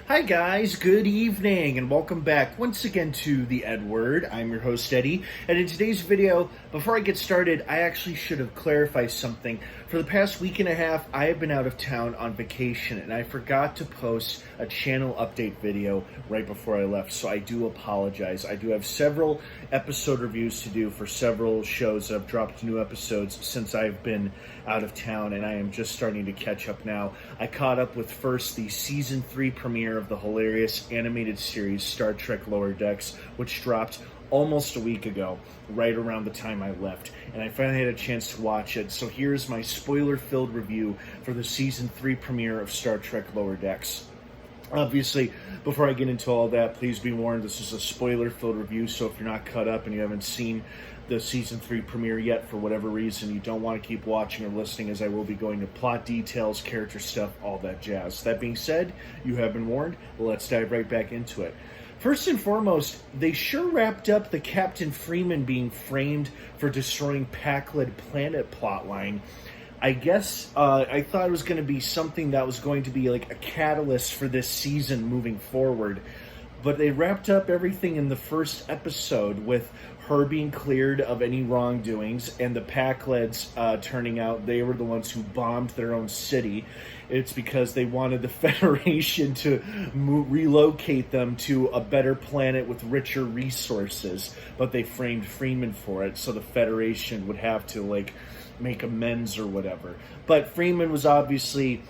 Hi guys, good evening and welcome back once again to the EdWord. I'm your host Eddie, and in today's video, before I get started, I actually should have clarified something. For the past week and a half, I have been out of town on vacation and I forgot to post a channel update video right before I left, so I do apologize. I do have several episode reviews to do for several shows that have dropped new episodes since I've been out of town, and I am just starting to catch up now. I caught up with first the season 3 premiere of the hilarious animated series Star Trek Lower Decks, which dropped almost a week ago, right around the time I left, and I finally had a chance to watch it. So here's my spoiler-filled review for the season 3 premiere of Star Trek Lower Decks. Obviously, before I get into all that, please be warned, this is a spoiler-filled review, so if you're not caught up and you haven't seen the season 3 premiere yet for whatever reason, you don't want to keep watching or listening, as I will be going to plot details, character stuff, all that jazz. That being said, you have been warned. Let's dive right back into it. First and foremost, they sure wrapped up the Captain Freeman being framed for destroying Pakled planet plotline. I guess I thought it was going to be something that was going to be like a catalyst for this season moving forward. But they wrapped up everything in the first episode with her being cleared of any wrongdoings, and the Pakleds turning out they were the ones who bombed their own city. It's because they wanted the Federation to relocate them to a better planet with richer resources, but they framed Freeman for it, so the Federation would have to make amends or whatever. But Freeman was obviously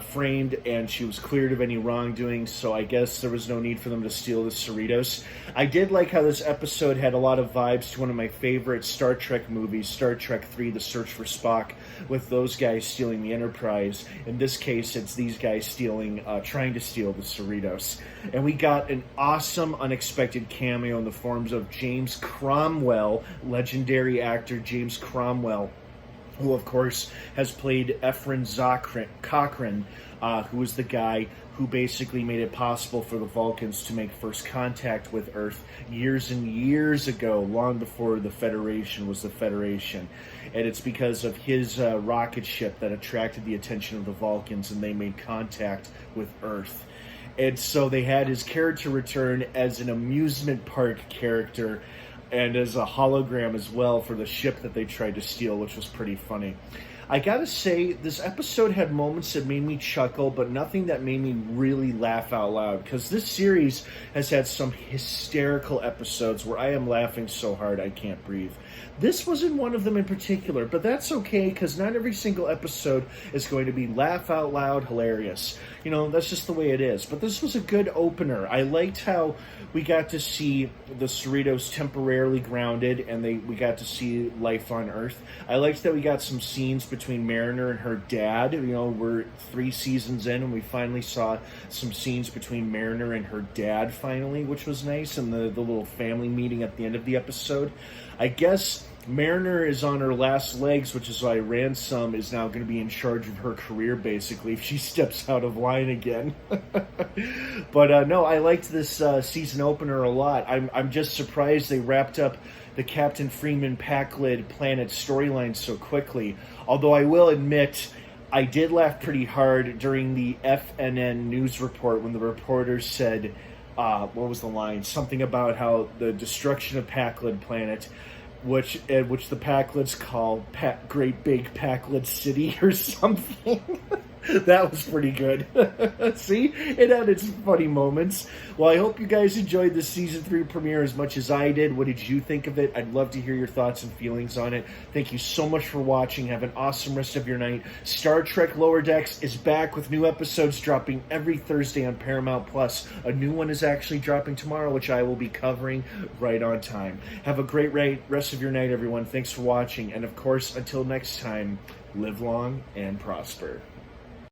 framed, and she was cleared of any wrongdoing, so I guess there was no need for them to steal the Cerritos. I did like how this episode had a lot of vibes to one of my favorite Star Trek movies, Star Trek 3, The Search for Spock, with those guys stealing the Enterprise. In this case, it's these guys trying to steal the Cerritos. And we got an awesome, unexpected cameo in the forms of James Cromwell, legendary actor James Cromwell, who, of course, has played Ephraim Cochrane, who was the guy who basically made it possible for the Vulcans to make first contact with Earth years and years ago, long before the Federation was the Federation. And it's because of his rocket ship that attracted the attention of the Vulcans, and they made contact with Earth. And so they had his character return as an amusement park character, and as a hologram as well for the ship that they tried to steal, which was pretty funny. I gotta say, this episode had moments that made me chuckle, but nothing that made me really laugh out loud, because this series has had some hysterical episodes where I am laughing so hard I can't breathe. This wasn't one of them in particular, but that's okay, because not every single episode is going to be laugh out loud hilarious. You know, that's just the way it is. But this was a good opener. I liked how we got to see the Cerritos temporarily grounded, and we got to see life on Earth. I liked that we got some scenes between Mariner and her dad. You know, we're 3 seasons in, and we finally saw some scenes between Mariner and her dad finally, which was nice, and the little family meeting at the end of the episode. I guess Mariner is on her last legs, which is why Ransom is now going to be in charge of her career, basically, if she steps out of line again. But no, I liked this season opener a lot. I'm just surprised they wrapped up the Captain Freeman Pakled planet storyline so quickly. Although I will admit, I did laugh pretty hard during the FNN news report when the reporter said, what was the line? Something about how the destruction of Pakled planet, which the Pakleds call Great Big Pakled City or something. That was pretty good. See? It had its funny moments. Well, I hope you guys enjoyed the Season 3 premiere as much as I did. What did you think of it? I'd love to hear your thoughts and feelings on it. Thank you so much for watching. Have an awesome rest of your night. Star Trek Lower Decks is back with new episodes dropping every Thursday on Paramount Plus. A new one is actually dropping tomorrow, which I will be covering right on time. Have a great rest of your night, everyone. Thanks for watching. And, of course, until next time, live long and prosper.